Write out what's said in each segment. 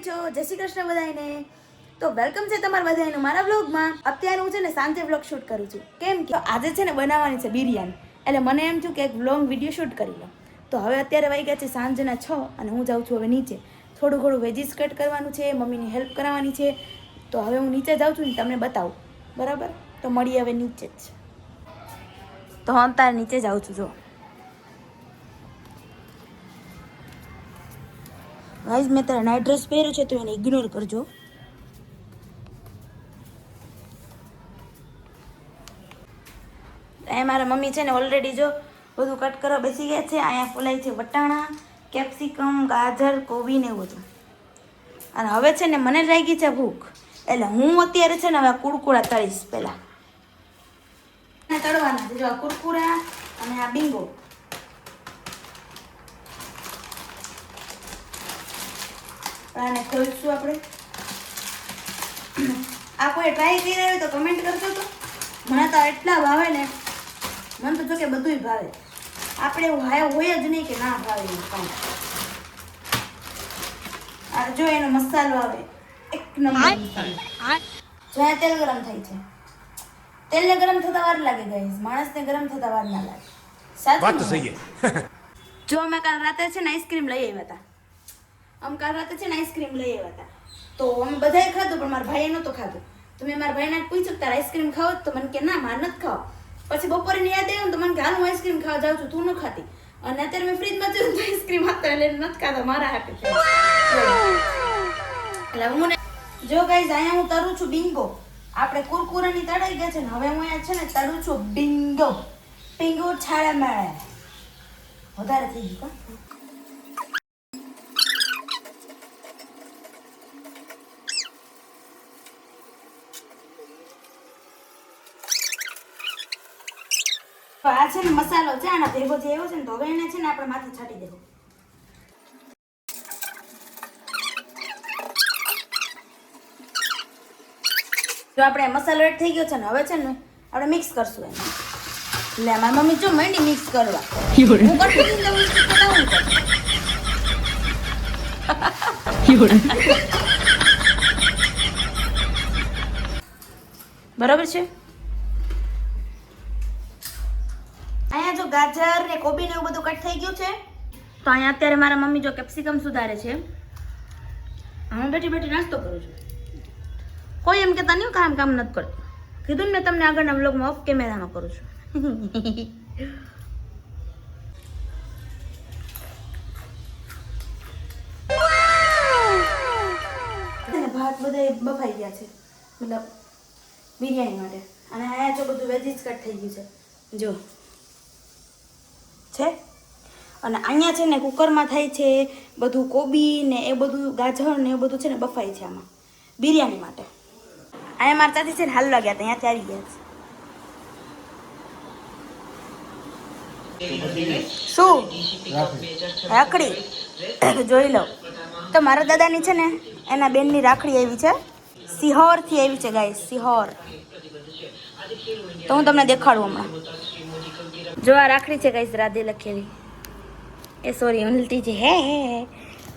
છો? જય શ્રી કૃષ્ણ બધાને. તો વેલકમ છે તમારા બધાનું મારા વ્લોગમાં. અત્યારે હું છે ને સાંજે વ્લોગ શૂટ કરું છું. કેમ કે આજે છે ને બનાવવાની છે બિરયાની. એટલે મને એમ થયું કે એક વ્લોગ વિડીયો શૂટ કરી લઉં. તો હવે અત્યારે વાગ્યા છે સાંજના 6 અને હું જાઉં છું હવે નીચે. થોડું વેજીસ કટ કરવાનું છે, મમ્મીની હેલ્પ કરાવવાની છે. તો હવે હું નીચે જાઉં છું ને તમને બતાવું. બરાબર? તો મળીએ હવે નીચે જ. તો હું અત્યારે નીચે જાઉં છું. જો ગાઈઝ, મેં તારા નાઇટ ડ્રેસ પહેર્યો છે તો એને ઇગ્નોર કરજો. અહીંયા મારા મમ્મી છે ને ઓલરેડી જો બધું કટ કરવા બેસી ગયા છે. અહીંયા ફોલાય છે વટાણા, કેપ્સિકમ, ગાજર, કોબી ને એવું બધું. અને હવે છે ને મને લાગી છે ભૂખ, એટલે હું અત્યારે છે ને હવે કુરકુરા તળીશ. પહેલાં તળવાના છે જો આ કુરકુરા અને આ બિંગો. આને ખોલશું આપણે. આ કોઈ ટ્રાય કરી રહ્યો તો કમેન્ટ કરજો. તો મને તો એટલા ભાવે ને, મને તો જો કે બધુંય ભાવે. આપણે એવું હોય જ નહીં કે ના ભાવે એવું કામ. આ જો એનો મસાલો આવે એક નંબર મસાલો. જો આ તેલ ગરમ થાય છે. તેલને ગરમ થતા વાર લાગે ગાઈસ, માણસને ગરમ થતા વાર ના લાગે. સાચું સહી. જો અમે કાલ રાતે છે ને આઈસ્ક્રીમ લઈ આવ્યા હતા. કાલ રાતે છે ને આઈસ્ક્રીમ લઈ આવ્યા હતા. તો અમે બધાએ ખાધું, પણ મારા ભાઈએ નહોતું ખાધું. તો મેં મારા ભાઈને પૂછ્યું તારે આઈસ્ક્રીમ ખાવ? તો મને કે ના, મારે નથી ખાવ. પછી બપોરે યાદ આવ્યું તો મને કે હાલ હું આઈસ્ક્રીમ ખાવા જાઉં છું, તું ન ખાતી. અને અત્યારે મેં ફ્રીજમાં જોયું તો આઈસ્ક્રીમ હતા એટલે નથી ખાતા મારા હાટે. એટલે હું જો ગાઈઝ અહીંયા હું તરું છું બિંગો. આપણે કુરકુરાની તળાઈ ગયા છે ને, હવે હું અહીંયા છે ને તળું છું બિંગો. બિંગો છાળા માળા વધારે થઈ ગયું. આ છે ને મસાલો છે, આના ભેગો જે એવો છે ને, તો હવે એને છે ને આપણે માથે છાંટી દેવું. જો આપણે મસાલો એડ થઈ ગયો છે ને, હવે છે ને આપણે મિક્સ કરશું એને. એટલે મારી મમ્મી જો મંડી મિક્સ કરવા. હું કરતી હતી તો મિક્સ કરતા હું બરાબર છે. અહીંયા જો ગાજર ને કોબી ને એવું બધું કટ થઈ ગયું છે. તો અહીંયા અત્યારે મારા મમ્મી જો કેપ્સિકમ સુધારે છે. હું બેઠી બેઠી નાસ્તો કરું છું. કોઈ એમ કહેતા નહીં કામ નથી કરતું. કીધું ને મેં તમને આગળના વ્લોગમાં ઓફ કેમેરામાં કરું છું. ભાત બધા બફાઈ ગયા છે, મતલબ બિરયાની માટે. અને અહીંયા જો બધું વેજીસ કટ થઈ ગયું છે જો છે. અને અહીંયા છે ને કુકરમાં થાય છે બધું, કોબી ને એ બધું, ગાજર ને એ બધું છે ને બફાય છે આમાં બિરયાની માટે. અહીંયા મારા ચાચી છે ને હાલવા ગયા હતા, ત્યાંથી આવી ગયા છે. શું રાખડી જોઈ લો. તો મારા દાદાની છે ને એના બેનની રાખડી આવી છે, સિહોરથી આવી છે ગાઈસ, સિહોર. તો હું તમને દેખાડું હમણાં. જો આ રાખડી છે ગાઈસ, રાધે લખેલી. એ સોરી ઉલટી છે. હે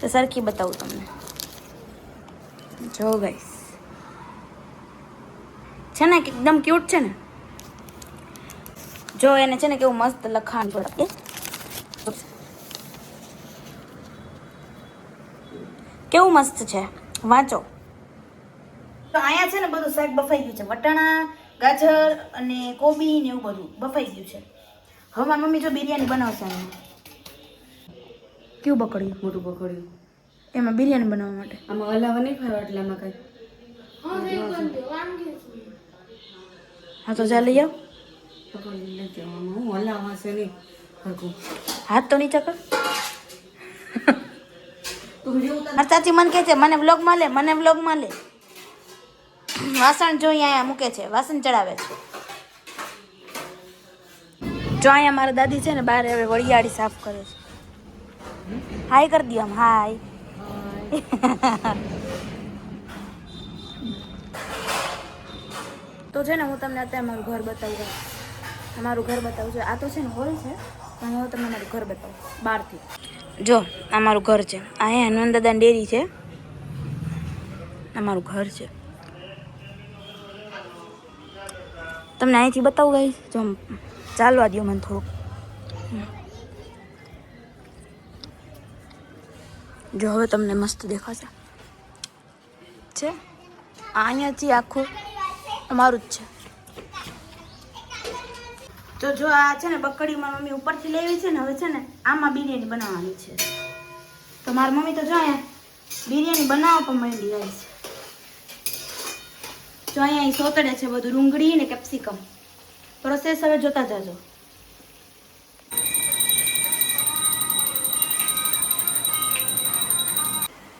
તો સરખી બતાવું તમને. જો ગાઈસ છે ને એકદમ ક્યુટ છે ને. જો એને છે ને કેવું મસ્ત લખાણ જોડે, કેવું મસ્ત છે, વાંચો. તો અહીંયા છે ને બધું શાક બફાઈ ગયું છે. વટાણા, ગાજર અને કોબી ને એવું બધું બફાઈ ગયું છે. હવે મારી મમ્મી જો બિરયાની બનાવશે. કેવું બકડ્યું, મોટું પકડ્યું એમાં બિરયાની બનાવવા માટે. આમાં હલાવા નહીં ખાવા એટલે આમાં કઈ. હા તો જા લઈ આવ. પકડી લેજો. આમાં હું હલાવા છે નહીં હરકું. હાથ તો નીચે કર. મારી ચાચી મને કહે છે મને વ્લોગમાં લે, મને વ્લોગમાં લે. વાસણ જો અહીંયા મૂકે છે, વાસણ ચડાવે છે. જો અહીંયા મારા દાદી છે ને બહાર હવે વળિયાળી સાફ કરે છે. હાય કરી દો આમ, હાય. તો છે ને હું તમને અત્યારે મારું ઘર બતાવું. અમારું ઘર બતાવું છું. આ તો છે ને હોલ છે, પણ હું તમને મારું ઘર બતાવું બહારથી. જો આ મારું ઘર છે. અહીંયા હનુમાન દાદાની ડેરી છે. અમારું ઘર છે. તમને અહીંથી બતાવું ગઈ જો ચાલવા દો મને થોડુંક. જો હવે તમને મસ્ત દેખાશે છે. અહીંયાથી આખું અમારું જ છે. તો જો આ છે ને બકડીમાં મમ્મી ઉપરથી લેવી છે ને, હવે છે ને આમાં બિરયાની બનાવવાની છે. તો મારી મમ્મી તો જો અહીંયા બિરયાની બનાવવા પણ માંડી જાય છે. જો અહીંયા સોતડે છે બધું ડુંગળી ને કેપ્સિકમ. પ્રોસેસ હવે જોતા જાજો.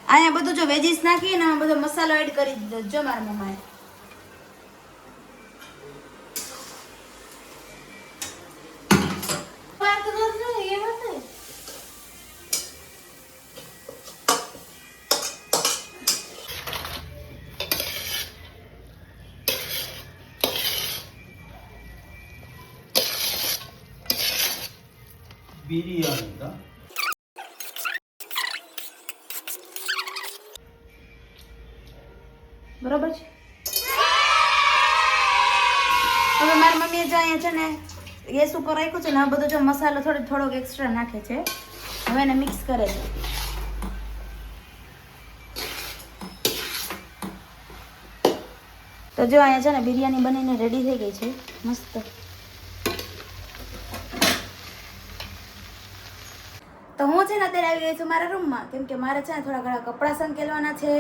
અહીંયા બધું જો વેજીસ નાખી ને બધો મસાલો એડ કરી દીધો જો મારા મમ્માએ. બિરયાની કા બરોબર છે. હવે મારી મમ્મીએ જો અહીંયા છે ને ગેસ ઉપર રાખ્યું છે ને, આ બધો જો મસાલો થોડોક એક્સ્ટ્રા નાખે છે. હવે એને મિક્સ કરે છે. તો જો અહીંયા છે ને બિરયાની બનીને રેડી થઈ ગઈ છે મસ્ત. તો હું છે ને અત્યારે આવી ગઈ છું મારા રૂમમાં, કેમ કે મારે છે ને થોડા ઘણા કપડાં સંકેલવાના છે,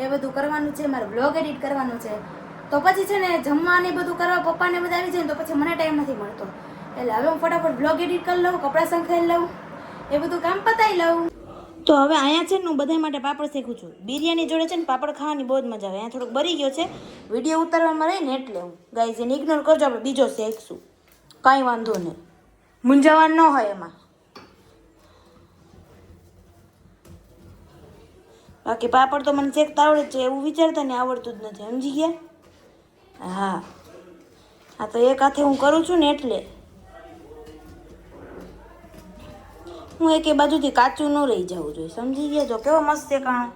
એ બધું કરવાનું છે, મારે બ્લોગ એડિટ કરવાનું છે. તો પછી છે ને જમવાને બધું કરવા પપ્પાને બધા આવી જાય ને તો પછી મને ટાઈમ નથી મળતો. એટલે હવે હું ફટાફટ બ્લોગ એડિટ કરી લઉં, કપડાં સંકેલી લઉં, એ બધું કામ પતાવી લઉં. તો હવે અહીંયા છે ને હું બધા માટે પાપડ શેકું છું. બિરયાની જોડે છે ને પાપડ ખાવાની બહુ જ મજા આવે. અહીંયા થોડુંક બરી ગયો છે, વિડીયો ઉતારવામાં રહે ને એટલે હું ગાઈઝ એને ઇગ્નોર કરજો, આપણે બીજો શેકશું, કાંઈ વાંધો નહીં, મૂંઝાવાનું ન હોય એમાં. બાકી પાપડ તો મને શેકતા આવડે છે, એવું વિચારતા ને આવડતું જ નથી, સમજી ગયા? હા હા, તો એક હાથે હું કરું છું ને એટલે હું એક બાજુથી કાચું ન રહી જવું જોઈએ, સમજી ગયા? જો કેવો મસ્ત શેકાણો.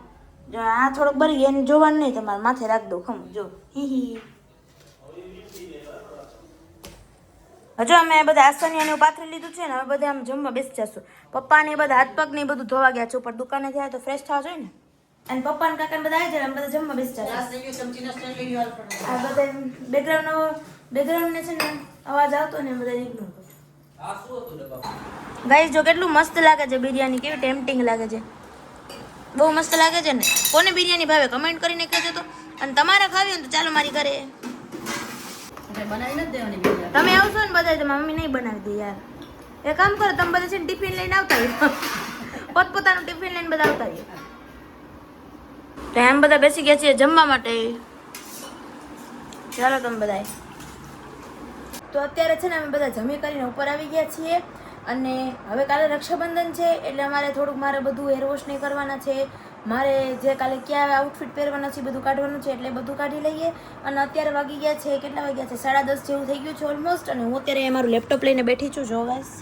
જો આ થોડોક બરી ગયા, એને જોવાનું નહીં, તમારે માથે રાખી દો ખમ. જો હી હજુ અમે બધા આસનિયાને પાથરી લીધું છે ને, હવે બધા આમ જમવા બેસી જશું. પપ્પાને બધા હાથ પગ ને બધું ધોવા ગયા છે ઉપર, દુકાને થયા તો ફ્રેશ થવા જોઈએ ને. અને પપ્પા ને કાકા ને બધા આવી જાય, અમે બધા જમવા બેસી જશે. આ બધા બેકગ્રાઉન્ડ ને છે ને અવાજ આવતો ને બધા ઇગ્નોર કરજો. ગાઈસ જો કેટલું મસ્ત લાગે છે બિરયાની, કેવી ટેમ્પટિંગ લાગે છે, બહુ મસ્ત લાગે છે ને. કોને બિરયાની ભાવે કમેન્ટ કરીને કહેજો તો. અને તમારે ખાવી હોય તો ચાલો મારી ઘરે, તમે આવશો ને બધા, તો મમ્મી નહીં બનાવી દે યાર. એ કામ કરો તમે બધા છે ને ટિફિન લઈને આવતા રહ્યો, પોતપોતાનું ટિફિન લઈને બધા આવતા રહ્યો. તો એમ બધા બેસી ગયા છીએ જમવા માટે. ચાલો તમે બધા. તો અત્યારે છે ને અમે બધા જમી કરીને ઉપર આવી ગયા છીએ. અને હવે કાલે રક્ષાબંધન છે એટલે અમારે થોડુંક મારે બધું હેર વોશ નહીં કરવાના છે. મારે જે કાલે ક્યાં આઉટફિટ પહેરવાના છે બધું કાઢવાનું છે, એટલે બધું કાઢી લઈએ. અને અત્યારે વાગી ગયા છે, કેટલા વાગ્યા છે, 10:30 જેવું થઈ ગયું છે ઓલમોસ્ટ. અને હું અત્યારે મારું લેપટોપ લઈને બેઠી છું. જો ગાઈસ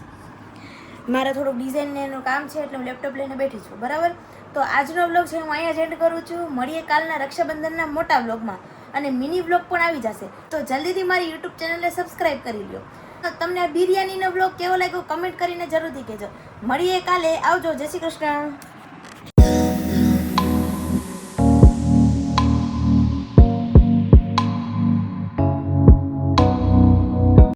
મારે થોડુંક ડિઝાઇન ને એનું કામ છે એટલે હું લેપટોપ લઈને બેઠી છું, બરાબર. તો આજનો વ્લોગ છે હું અહીંયા જ એન્ડ કરું છું. મળીએ કાલના રક્ષાબંધનના મોટા વ્લોગમાં, અને મિની વ્લોગ પણ આવી જશે. તો જલ્દીથી મારી યુટ્યુબ ચેનલને સબસ્ક્રાઈબ કરી લો. તમને આ બિરયાનીનો વ્લોગ કેવો લાગ્યો કમેન્ટ કરીને જરૂરથી કહેજો. મળીએ કાલે, આવજો, જય શ્રી કૃષ્ણ.